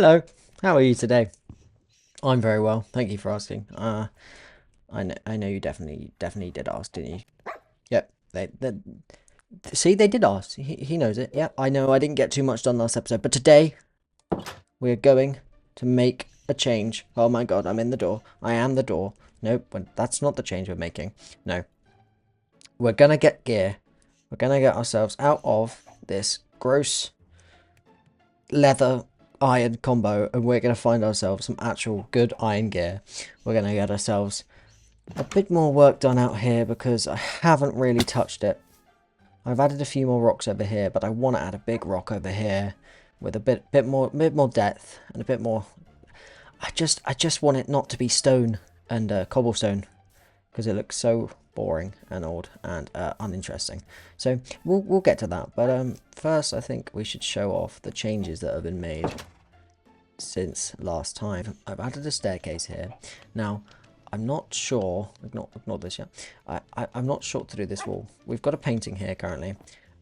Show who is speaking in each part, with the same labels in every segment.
Speaker 1: Hello, how are you today? I'm very well, thank you for asking. I know you definitely did ask, didn't you? Yep, see, they did ask. He knows it. Yeah, I know I didn't get too much done last episode, but today we're going to make a change. Oh my god, I'm in the door. I am the door. Nope, that's not the change we're making. No, we're gonna get gear. We're gonna get ourselves out of this gross leather iron combo, and we're going to find ourselves some actual good iron gear. We're going to get ourselves a bit more work done out here because I haven't really touched it. I've added a few more rocks over here, but I want to add a big rock over here with a bit more depth and a bit more. I just want it not to be stone and cobblestone because it looks so boring and old and uninteresting. So we'll get to that, but first I think we should show off the changes that have been made since last time. I've added a staircase here. Now I'm not sure, ignore this yet. I'm not sure what to do this wall. We've got a painting here currently.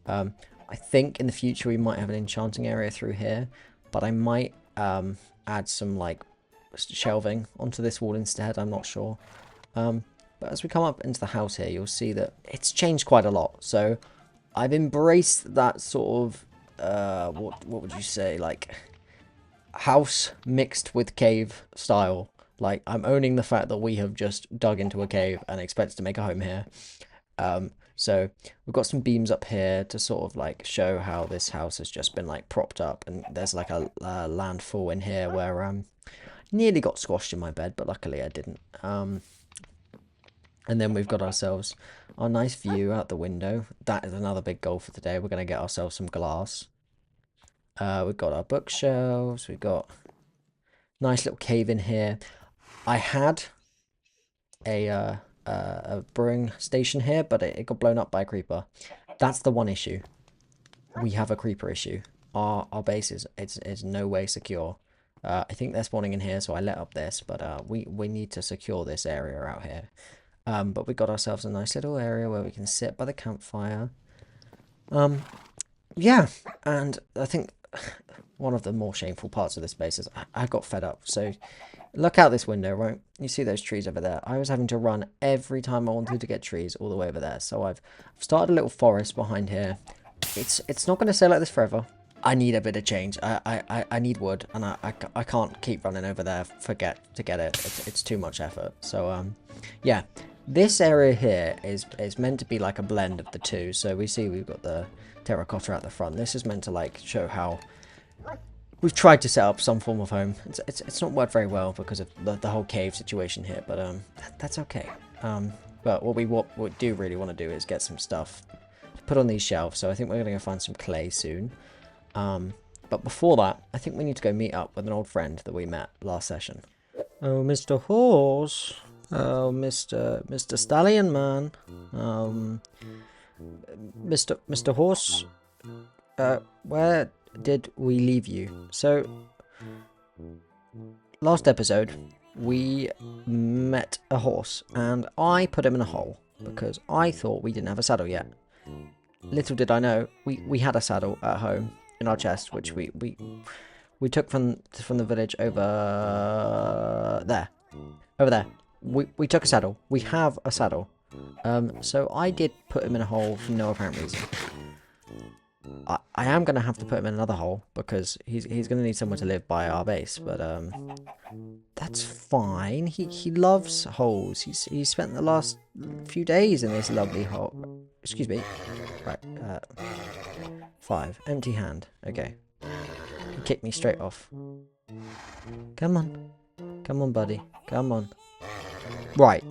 Speaker 1: I think in the future we might have an enchanting area through here, but I might add some like shelving onto this wall instead. I'm not sure. But as we come up into the house here, you'll see that it's changed quite a lot. So I've embraced that sort of, what would you say, like house mixed with cave style. Like I'm owning the fact that we have just dug into a cave and expected to make a home here. So we've got some beams up here to sort of like show how this house has just been like propped up, and there's like a landfall in here where nearly got squashed in my bed, but luckily I didn't. And then we've got ourselves our nice view out the window. That is another big goal for today. We're going to get ourselves some glass. We've got our bookshelves. We've got nice little cave in here. I had a brewing station here, but it got blown up by a creeper. That's the one issue. We have a creeper issue. Our base is no way secure. I think they're spawning in here, so I let up this, but we need to secure this area out here. But we got ourselves a nice little area where we can sit by the campfire. Yeah, and I think one of the more shameful parts of this base is I got fed up. So look out this window, right? You see those trees over there? I was having to run every time I wanted to get trees all the way over there. So I've started a little forest behind here. It's not going to stay like this forever. I need a bit of change. I need wood, and I can't keep running over there to get it. It's too much effort. So yeah. This area here is meant to be like a blend of the two. So we see we've got the terracotta at the front. This is meant to like show how we've tried to set up some form of home. It's not worked very well because of the whole cave situation here, but that's okay. But what we do really want to do is get some stuff to put on these shelves. So I think we're going to go find some clay soon. But before that, I think we need to go meet up with an old friend that we met last session. Oh, Mr. Horse. Oh, Mr. Stallion Man. Mr. Horse. Where did we leave you? So, last episode, we met a horse, and I put him in a hole because I thought we didn't have a saddle yet. Little did I know, we had a saddle at home in our chest, which we took from the village over there. Over there. We took a saddle. We have a saddle. So I did put him in a hole for no apparent reason. I am going to have to put him in another hole because he's going to need somewhere to live by our base. But that's fine. He loves holes. He's spent the last few days in this lovely hole. Excuse me. Right. 5. Empty hand. Okay. He kicked me straight off. Come on. Come on, buddy. Come on. Right.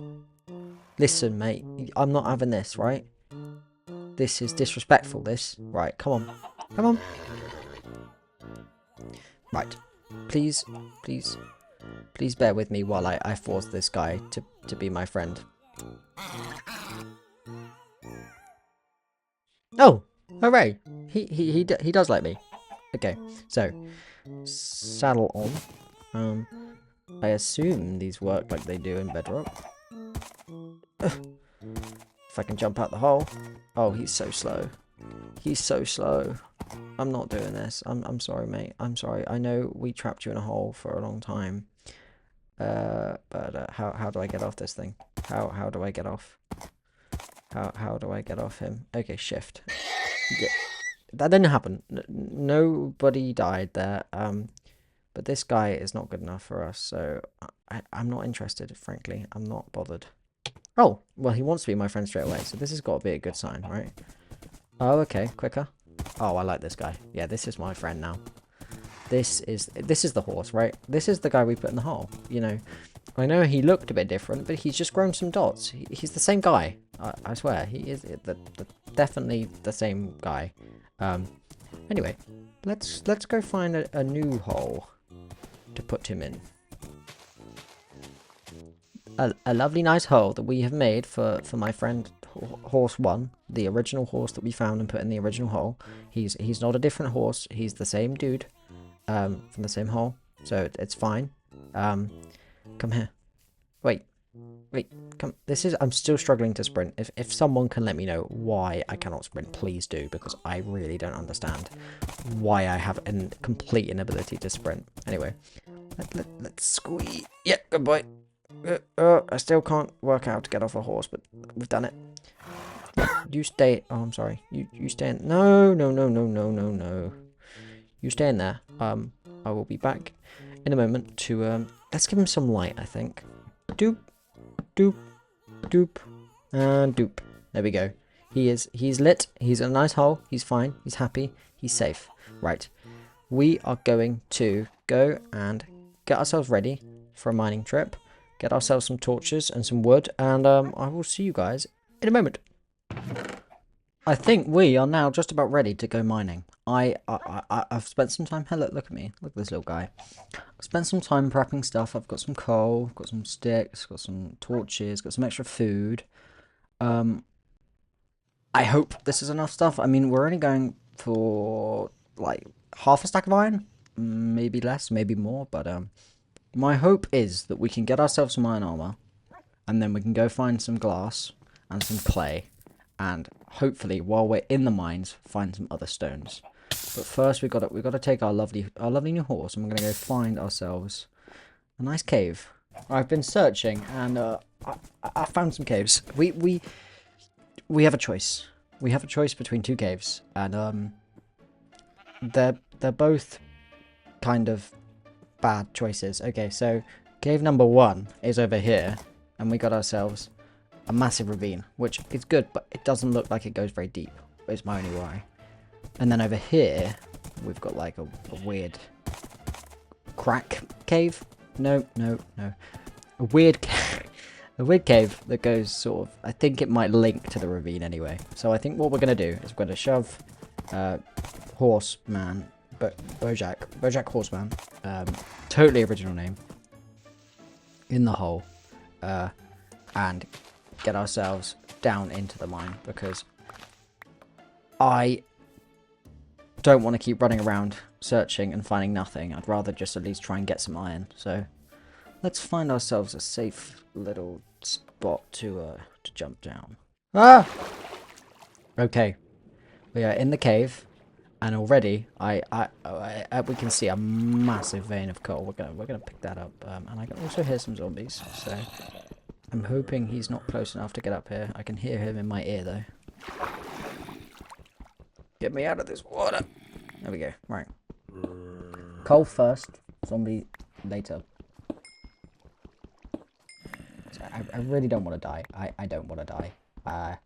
Speaker 1: Listen, mate. I'm not having this, right? This is disrespectful, this. Right, come on. Come on. Right. Please bear with me while I force this guy to be my friend. Oh! Hooray! He does like me. Okay, so saddle on. I assume these work like they do in Bedrock. If I can jump out the hole. Oh, he's so slow. He's so slow. I'm not doing this. I'm sorry, mate. I'm sorry. I know we trapped you in a hole for a long time. But how do I get off this thing? How do I get off? How do I get off him? Okay, shift. Yeah, that didn't happen. Nobody died there. But this guy is not good enough for us, so I'm not interested, frankly. I'm not bothered. Oh, well, he wants to be my friend straight away, so this has got to be a good sign, right? Oh, okay, quicker. Oh, I like this guy. Yeah, this is my friend now. This is the horse, right? This is the guy we put in the hole, you know. I know he looked a bit different, but he's just grown some dots. He's the same guy. I swear, he is definitely the same guy. Anyway, let's go find a new hole to put him in. A lovely nice hole that we have made for my friend horse 1, the original horse that we found and put in the original hole. He's not a different horse, he's the same dude from the same hole, so it's fine. Come here. Wait, come. I'm still struggling to sprint. If someone can let me know why I cannot sprint, please do, because I really don't understand why I have a complete inability to sprint. Anyway, let's squeeze. Yeah, good boy. I still can't work out how to get off a horse, but we've done it. You stay. Oh, I'm sorry. You stay in. No. You stay in there. I will be back in a moment to let's give him some light, I think. Doop, doop, doop, and doop. There we go. He's lit. He's in a nice hole. He's fine. He's happy. He's safe. Right. We are going to go and get ourselves ready for a mining trip. Get ourselves some torches and some wood, and I will see you guys in a moment. I think we are now just about ready to go mining. I've spent some time. Hello, look at me. Look at this little guy. I've spent some time prepping stuff. I've got some coal, got some sticks, got some torches, got some extra food. I hope this is enough stuff. I mean, we're only going for like half a stack of iron, maybe less, maybe more, but my hope is that we can get ourselves some iron armor, and then we can go find some glass and some clay, and hopefully, while we're in the mines, find some other stones. But first, we've got to take our lovely new horse, and we're gonna go find ourselves a nice cave. I've been searching, and I found some caves. We have a choice. We have a choice between two caves, and they're both kind of bad choices. Okay, so cave number 1 is over here, and we got ourselves a massive ravine, which is good, but it doesn't look like it goes very deep. Is my only worry. And then over here, we've got like a weird crack cave. No. A weird cave that goes sort of. I think it might link to the ravine anyway. So I think what we're gonna do is we're gonna shove Horseman. But Bojack Horseman, totally original name, in the hole, and get ourselves down into the mine, because I don't want to keep running around searching and finding nothing. I'd rather just at least try and get some iron. So let's find ourselves a safe little spot to jump down. Ah! Okay, we are in the cave. And already, we can see a massive vein of coal. We're gonna pick that up, and I can also hear some zombies. So I'm hoping he's not close enough to get up here. I can hear him in my ear though. Get me out of this water. There we go. Right. Coal first, zombie later. So I really don't want to die. I don't want to die.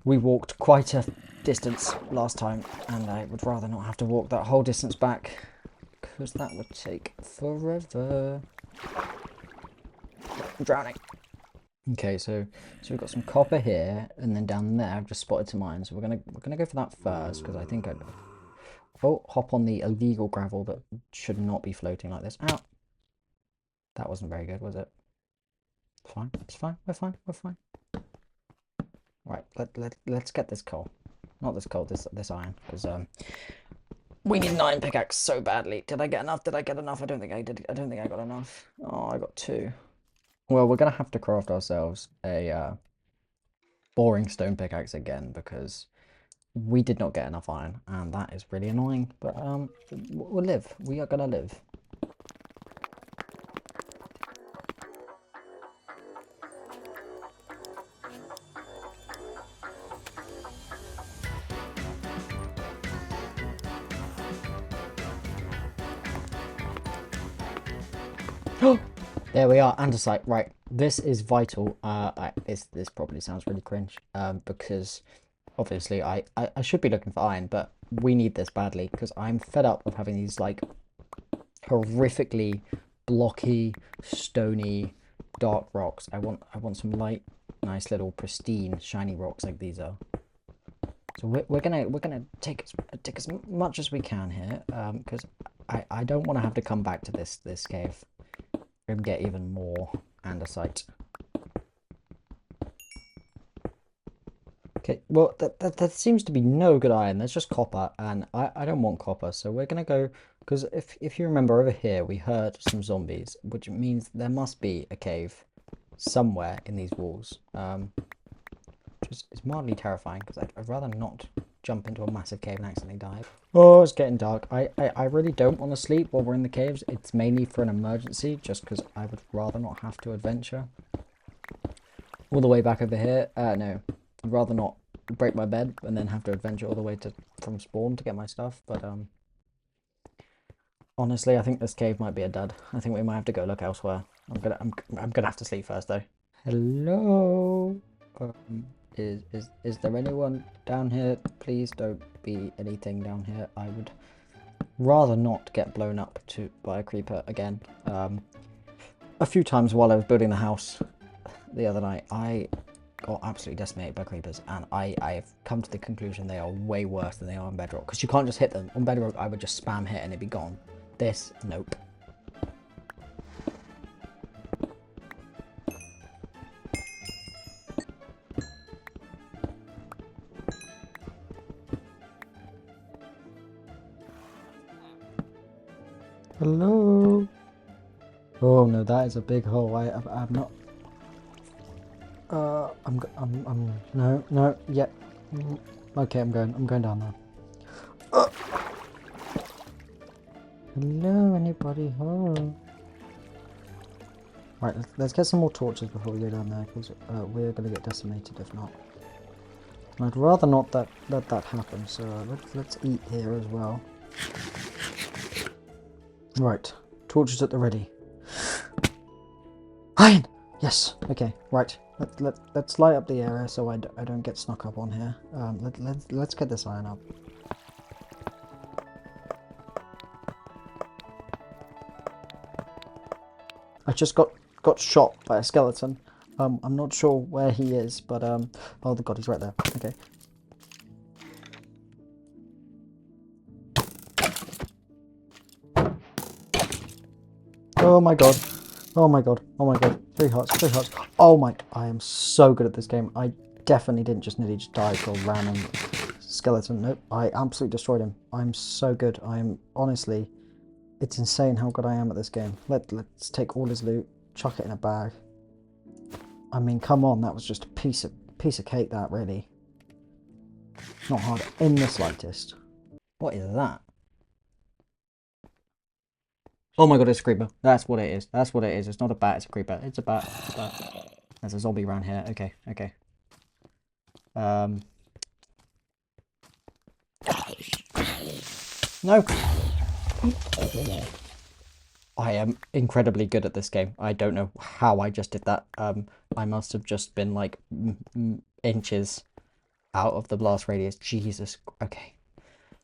Speaker 1: We walked quite a distance last time, and I would rather not have to walk that whole distance back, because that would take forever. I'm drowning. Okay, so we've got some copper here, and then down there I've just spotted some iron. So we're gonna go for that first, because I think hop on the illegal gravel that should not be floating like this. Ow! That wasn't very good, was it? Fine, it's fine. We're fine. Right, let's get this coal. Not this coal, this iron, because we need an iron pickaxe so badly. Did I get enough? I don't think I did. I don't think I got enough. Oh, I got 2. Well, we're gonna have to craft ourselves a boring stone pickaxe again, because we did not get enough iron, and that is really annoying. But we'll live. We are gonna live. There we are, andesite. Right, this is vital. This probably sounds really cringe, because obviously I should be looking for iron, but we need this badly because I'm fed up of having these like horrifically blocky, stony, dark rocks. I want some light, nice little pristine, shiny rocks like these are. So we're gonna take as much as we can here, because I don't want to have to come back to this cave and get even more andesite. Okay, well that seems to be no good iron. There's just copper, and I don't want copper, so we're gonna go, because if you remember over here we heard some zombies, which means there must be a cave somewhere in these walls. Which is mildly terrifying because I'd rather not jump into a massive cave and accidentally die. Oh, it's getting dark. I really don't want to sleep while we're in the caves. It's mainly for an emergency, just because I would rather not have to adventure all the way back over here. No, I'd rather not break my bed and then have to adventure all the way from spawn to get my stuff. But honestly, I think this cave might be a dud. I think we might have to go look elsewhere. I'm gonna have to sleep first though. Hello. Is there anyone down here? Please don't be anything down here. I would rather not get blown up by a creeper again. A few times while I was building the house the other night, I got absolutely decimated by creepers, and I've come to the conclusion they are way worse than they are on Bedrock, because you can't just hit them. On Bedrock, I would just spam hit and it'd be gone. This, nope. Hello. Oh no, that is a big hole. I'm not. No, yeah. Okay, I'm going down there. Hello, anybody home? Right, let's get some more torches before we go down there, because we're gonna get decimated if not. And I'd rather not let that happen. So let's eat here as well. Right, torches at the ready. Iron! Yes, okay, right. Let's light up the area so I don't get snuck up on here. Let's get this iron up. I just got shot by a skeleton. I'm not sure where he is, but oh god, he's right there. Okay. Oh my god. Oh my god. Oh my god. 3 hearts. 3 hearts. Oh my. I am so good at this game. I definitely didn't just nearly just die to a random skeleton. Nope. I absolutely destroyed him. I'm so good. I am honestly. It's insane how good I am at this game. Let's take all his loot. Chuck it in a bag. I mean, come on. That was just a piece of cake. That really. Not hard in the slightest. What is that? Oh my god, it's a creeper. That's what it is. That's what it is. It's not a bat, it's a creeper. It's a bat. It's a bat. There's a zombie around here. Okay, okay. No! I am incredibly good at this game. I don't know how I just did that. I must have just been like inches out of the blast radius. Jesus. Okay.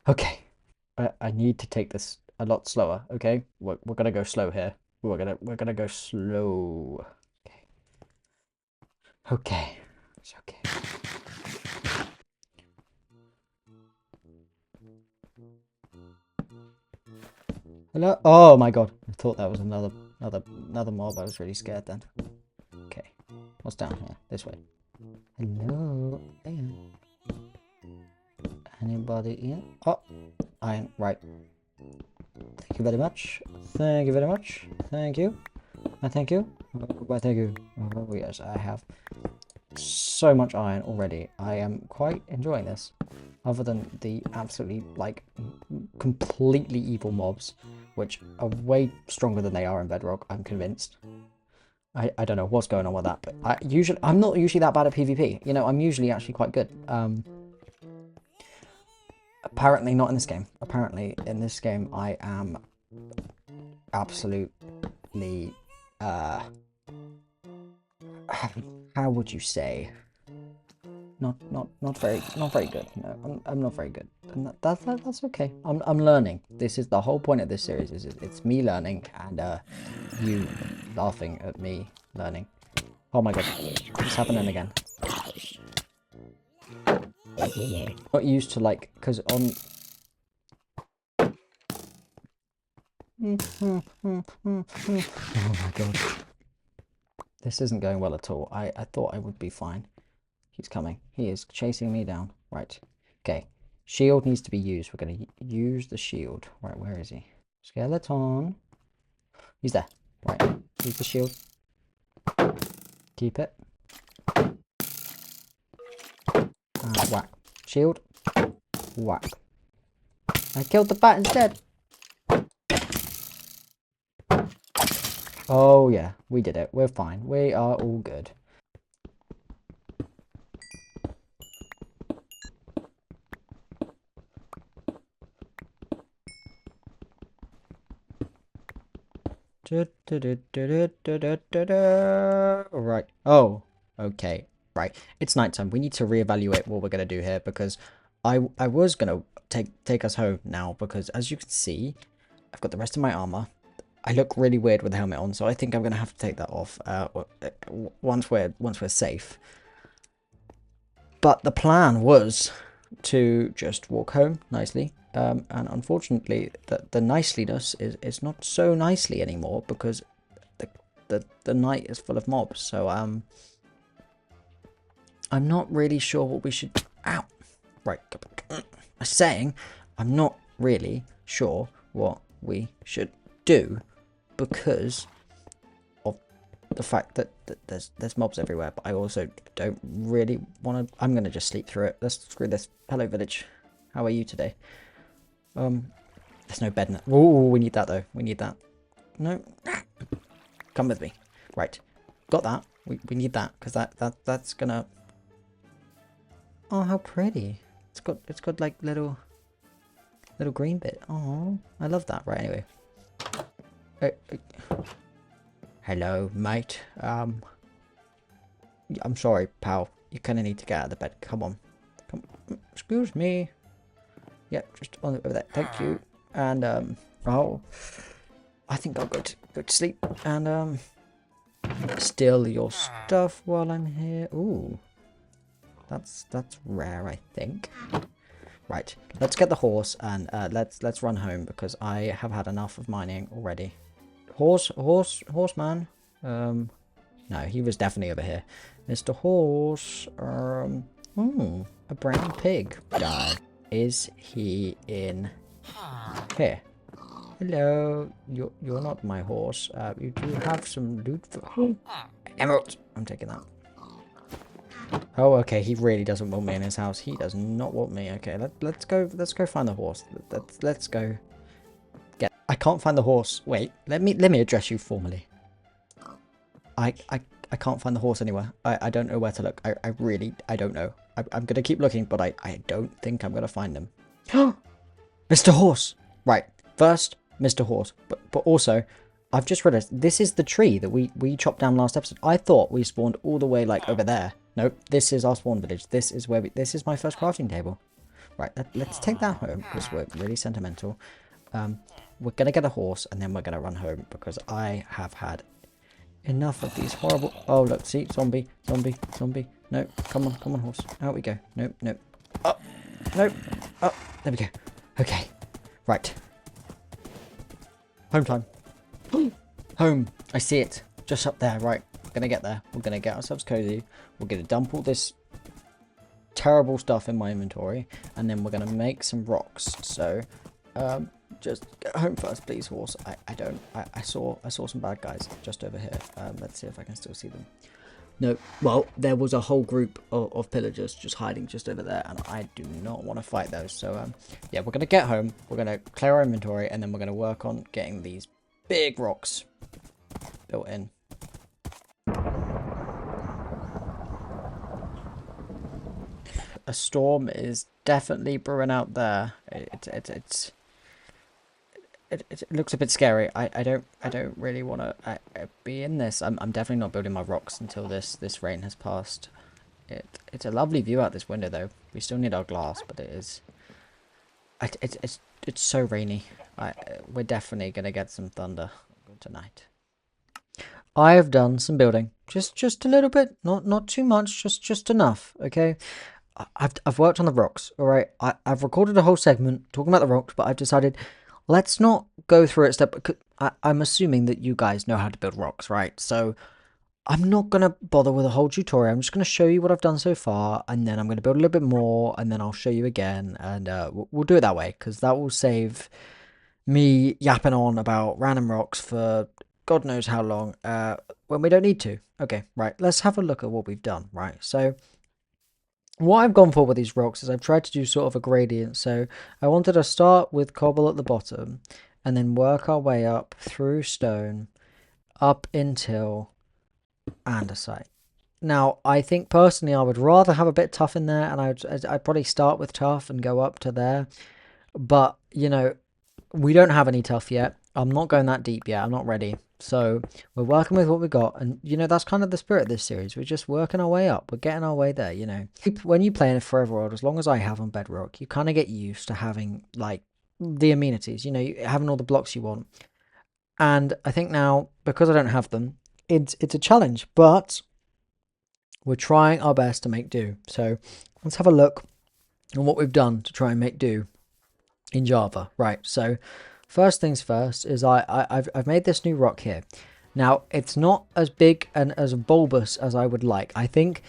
Speaker 1: Okay. I need to take this a lot slower, okay? We're gonna go slow here. We're gonna go slow. Okay. Okay. It's okay. Hello? Oh my god. I thought that was another mob. I was really scared then. Okay. What's down here? This way. Hello? Anybody in? Oh, iron. Right. Thank you very much. Thank you very much. Thank you. Thank you. Why thank you. Oh yes, I have so much iron already. I am quite enjoying this. other than the absolutely, like, completely evil mobs, which are way stronger than they are in Bedrock, I'm convinced. I don't know what's going on with that, but I'm not usually that bad at PvP. You know, I'm usually actually quite good. Apparently not in this game. Apparently in this game I am absolutely how would you say, not very good. No, I'm not very good, and that's okay. I'm learning. This is the whole point of this series. Is it's me learning and you laughing at me learning. Oh my god, it's happening again. Not used to, like, because on oh my god, this isn't going well at all. I thought I would be fine. He's coming. He is chasing me down. Right. Okay. Shield needs to be used. We're going to use the shield. Right, where is he? Skeleton. He's there. Right. Use the shield. Keep it. Whack. Shield. Whack. I killed the bat instead. Oh yeah, we did it. We're fine. We are all good. Right. Oh, okay. Right. It's nighttime. We need to reevaluate what we're gonna do here, because I was gonna take us home now, because as you can see, I've got the rest of my armor. I look really weird with the helmet on, so I think I'm gonna have to take that off once we're safe. But the plan was to just walk home nicely. And unfortunately, the niceliness is not so nicely anymore, because the night is full of mobs. So I'm not really sure what we should. Ow! Right, I'm saying I'm not really sure what we should do, because of the fact that there's mobs everywhere. But I also don't really want to. I'm gonna just sleep through it. Let's screw this. Hello, village. How are you today? There's no bed in it. Oh, we need that though. We need that. No, come with me. Right, got that. We need that, because that's gonna. Oh, how pretty! It's got like little green bit. Oh, I love that. Right, anyway. Hello, mate. I'm sorry, pal. You kind of need to get out of the bed. Come on. Come. Excuse me. Yeah, just on over there. Thank you. And oh, I think I'll go to sleep and steal your stuff while I'm here. Ooh, that's rare, I think. Right, let's get the horse and let's run home, because I have had enough of mining already. Horseman. No, he was definitely over here. Mr. Horse. A brown pig died. Is he in here? Hello, you're not my horse. You do have some loot for emerald. I'm taking that. Oh, okay. He really doesn't want me in his house. He does not want me. Okay, let's go find the horse. Let's go. I can't find the horse. Wait, let me address you formally. I can't find the horse anywhere. I don't know where to look. I really don't know. I'm gonna keep looking, but I don't think I'm gonna find him. Mr. Horse! Right, first, Mr. Horse. But also, I've just realized this is the tree that we chopped down last episode. I thought we spawned all the way like over there. Nope, this is our spawn village. This is where this is my first crafting table. Right, let's take that home, because we're really sentimental. We're gonna get a horse and then we're gonna run home, because I have had enough of these horrible. Oh look, see, zombie. No, come on, horse. Out we go. Nope. Up. Nope. Up. There we go. Okay. Right. Home time. Home. I see it. Just up there. Right. We're gonna get there. We're gonna get ourselves cozy. We're gonna dump all this terrible stuff in my inventory, and then we're gonna make some rocks. So, just get home first, please, horse. I saw some bad guys just over here. Let's see if I can still see them. No, well, there was a whole group of pillagers just hiding just over there, and I do not want to fight those. So, yeah, we're going to get home, we're going to clear our inventory, and then we're going to work on getting these big rocks built in. A storm is definitely brewing out there. It looks a bit scary. I don't really want to be in this. I'm definitely not building my rocks until this rain has passed. It's a lovely view out this window though. We still need our glass, but it is. It's so rainy. We're definitely gonna get some thunder tonight. I have done some building, just a little bit, not too much, just enough. Okay. I've worked on the rocks. All right. I've recorded a whole segment talking about the rocks, but I've decided. Let's not go through it step. I'm assuming that you guys know how to build rocks, right? So I'm not going to bother with a whole tutorial. I'm just going to show you what I've done so far, and then I'm going to build a little bit more, and then I'll show you again, and we'll do it that way, because that will save me yapping on about random rocks for God knows how long when we don't need to. Okay, right. Let's have a look at what we've done, right? So what I've gone for with these rocks is I've tried to do sort of a gradient. So I wanted to start with cobble at the bottom and then work our way up through stone up until andesite. Now, I think personally I would rather have a bit tough in there, and I'd probably start with tough and go up to there. But, you know, we don't have any tough yet. I'm not going that deep yet. I'm not ready. So we're working with what we got, and you know that's kind of the spirit of this series. We're just working our way up. We're getting our way there. You know, when you play in a forever world, as long as I have on Bedrock, you kind of get used to having like the amenities. You know, having all the blocks you want. And I think now, because I don't have them, it's a challenge. But we're trying our best to make do. So let's have a look on what we've done to try and make do in Java. Right. So first things first is I've made this new rock here. Now, it's not as big and as bulbous as I would like. I think,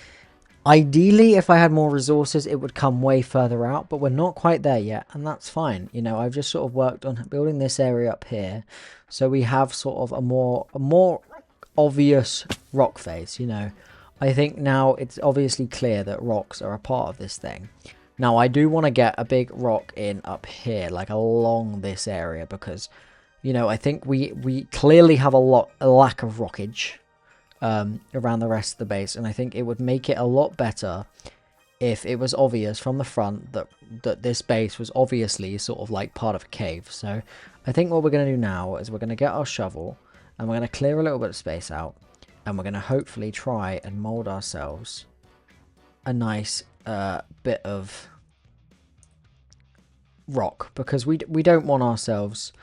Speaker 1: ideally, if I had more resources, it would come way further out, but we're not quite there yet, and that's fine. You know, I've just sort of worked on building this area up here, so we have sort of a more obvious rock face, you know. I think now it's obviously clear that rocks are a part of this thing. Now, I do want to get a big rock in up here, like along this area, because, you know, I think we clearly have a lack of rockage around the rest of the base, and I think it would make it a lot better if it was obvious from the front that this base was obviously sort of like part of a cave. So I think what we're going to do now is we're going to get our shovel, and we're going to clear a little bit of space out, and we're going to hopefully try and mold ourselves a nice bit of rock, because we don't want ourselves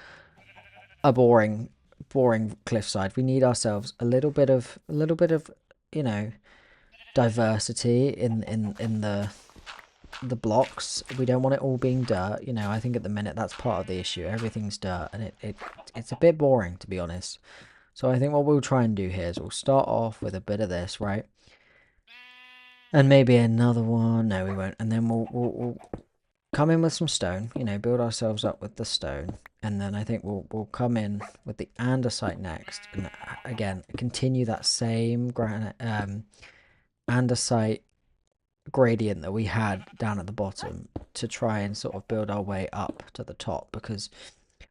Speaker 1: a boring cliffside. We need ourselves a little bit of you know, diversity in the blocks. We don't want it all being dirt. You know, I think at the minute that's part of the issue. Everything's dirt, and it's a bit boring, to be honest. So I think what we'll try and do here is we'll start off with a bit of this, right? And maybe another one. No, we won't. And then we'll come in with some stone, you know, build ourselves up with the stone. And then I think we'll come in with the andesite next. And again, continue that same andesite gradient that we had down at the bottom to try and sort of build our way up to the top. Because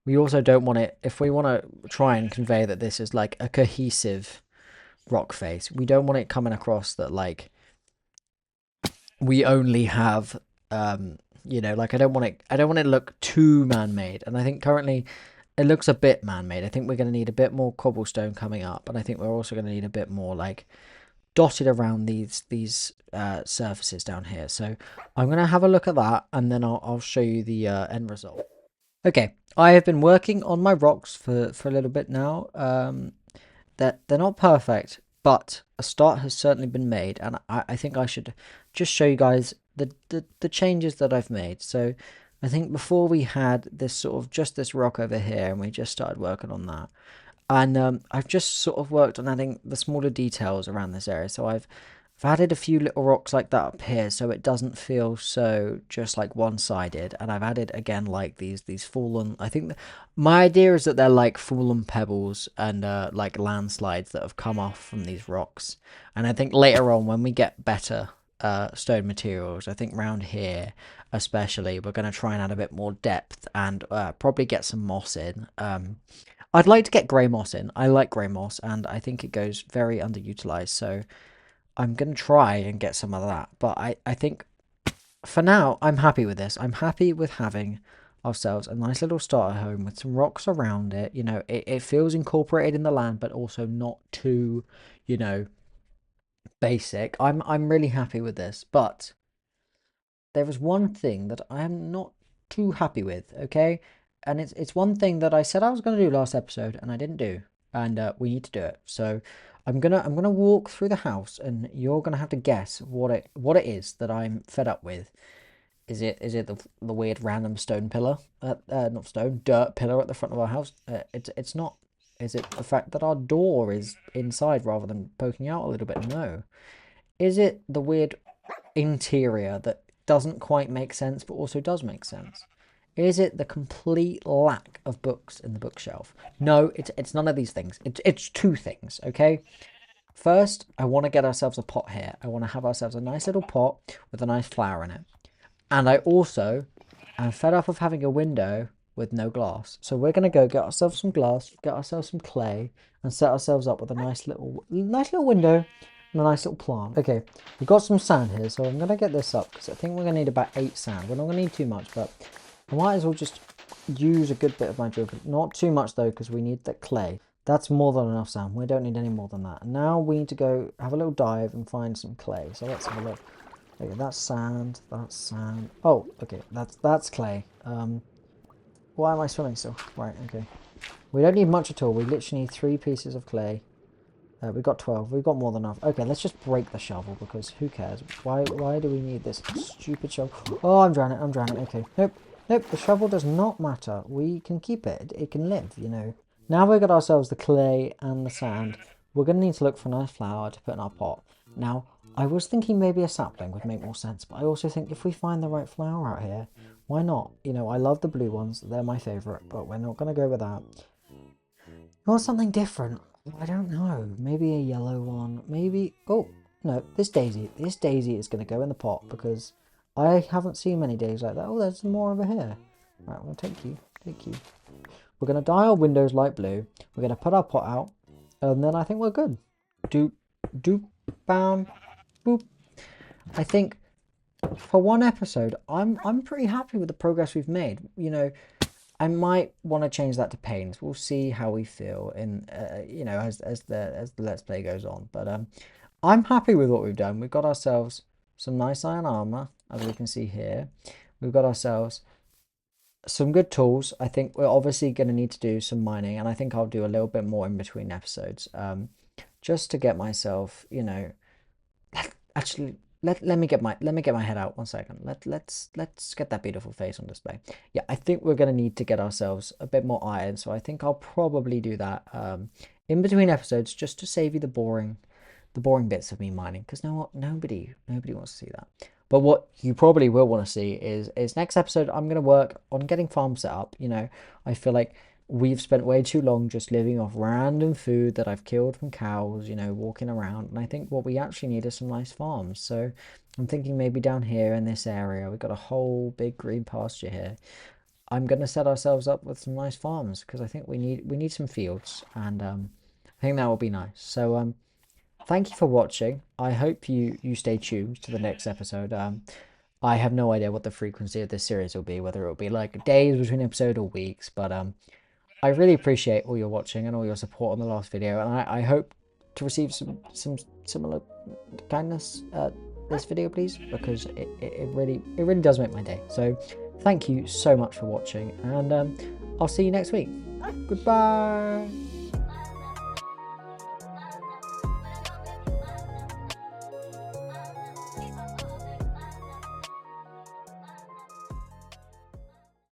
Speaker 1: we also don't want it, if we want to try and convey that this is like a cohesive rock face, we don't want it coming across that like we only have you know, like I don't want it to look too man-made, and I think currently it looks a bit man-made. I think we're going to need a bit more cobblestone coming up, and I think we're also going to need a bit more like dotted around these surfaces down here. So I'm going to have a look at that, and then I'll show you the end result. Okay, I have been working on my rocks for a little bit now. They're not perfect, but a start has certainly been made, and I think I should just show you guys the changes that I've made. So I think before we had this sort of just this rock over here, and we just started working on that. And I've just sort of worked on adding the smaller details around this area. So I've I've added a few little rocks like that up here so it doesn't feel so just like one-sided, and I've added again like these fallen, I think my idea is that they're like fallen pebbles and like landslides that have come off from these rocks. And I think later on when we get better stone materials, I think round here especially, we're going to try and add a bit more depth and probably get some moss in. I'd like to get grey moss in. I like grey moss and I think it goes very underutilized, so I'm going to try and get some of that. But I think for now, I'm happy with this. I'm happy with having ourselves a nice little starter home with some rocks around it. You know, it feels incorporated in the land, but also not too, you know, basic. I'm really happy with this. But there is one thing that I am not too happy with, okay? And it's one thing that I said I was going to do last episode and I didn't do, and we need to do it. So I'm gonna walk through the house and you're gonna have to guess what it is that I'm fed up with. Is it the weird random stone pillar? Not stone, dirt pillar at the front of our house? It's not. Is it the fact that our door is inside rather than poking out a little bit? No. Is it the weird interior that doesn't quite make sense but also does make sense? Is it the complete lack of books in the bookshelf? No, it's none of these things. It's two things, okay? First, I want to get ourselves a pot here. I want to have ourselves a nice little pot with a nice flower in it. And I also am fed up of having a window with no glass. So we're going to go get ourselves some glass, get ourselves some clay, and set ourselves up with a nice little window and a nice little plant. Okay, we've got some sand here, so I'm going to get this up because I think we're going to need about 8 sand. We're not going to need too much, but I might as well just use a good bit of my drill. Not too much though, because we need that clay. That's more than enough sand. We don't need any more than that. And now we need to go have a little dive and find some clay. So let's have a look. Okay, that's sand. That's sand. Oh, okay, that's clay. Why am I swimming still? Right, okay. We don't need much at all. We literally need 3 pieces of clay. We've got 12. We've got more than enough. Okay, let's just break the shovel because who cares? Why do we need this stupid shovel? Oh, I'm drowning. I'm drowning. Okay, nope. Nope, the shovel does not matter. We can keep it. It can live, you know. Now we've got ourselves the clay and the sand. We're going to need to look for a nice flower to put in our pot. Now, I was thinking maybe a sapling would make more sense, but I also think if we find the right flower out here, why not? You know, I love the blue ones. They're my favourite, but we're not going to go with that. You want something different? I don't know. Maybe a yellow one. Maybe... Oh, no, this daisy. This daisy is going to go in the pot because I haven't seen many days like that. Oh, there's some more over here. Right, well, take you. Take you. We're going to dye our windows light blue. We're going to put our pot out. And then I think we're good. Doop, doop, bam, boop. I think for one episode, I'm pretty happy with the progress we've made. You know, I might want to change that to panes. We'll see how we feel in, you know, as the Let's Play goes on. But I'm happy with what we've done. We've got ourselves some nice iron armor, as we can see here. We've got ourselves some good tools. I think we're obviously going to need to do some mining, and I think I'll do a little bit more in between episodes, just to get myself, you know, actually let me get my head out 1 second. Let's get that beautiful face on display. Yeah, I think we're going to need to get ourselves a bit more iron, so I think I'll probably do that in between episodes, just to save you the boring bits of me mining, because nobody wants to see that. But what you probably will want to see is next episode I'm going to work on getting farms set up. You know, I feel like we've spent way too long just living off random food that I've killed from cows, you know, walking around. And I think what we actually need is some nice farms. So I'm thinking maybe down here in this area, we've got a whole big green pasture here. I'm going to set ourselves up with some nice farms because I think we need some fields, and I think that will be nice. So thank you for watching. I hope you stay tuned to the next episode. I have no idea what the frequency of this series will be, whether it will be like days between episode or weeks, but I really appreciate all your watching and all your support on the last video, and I hope to receive some similar kindness this video, please, because it really does make my day. So thank you so much for watching, and I'll see you next week. Goodbye.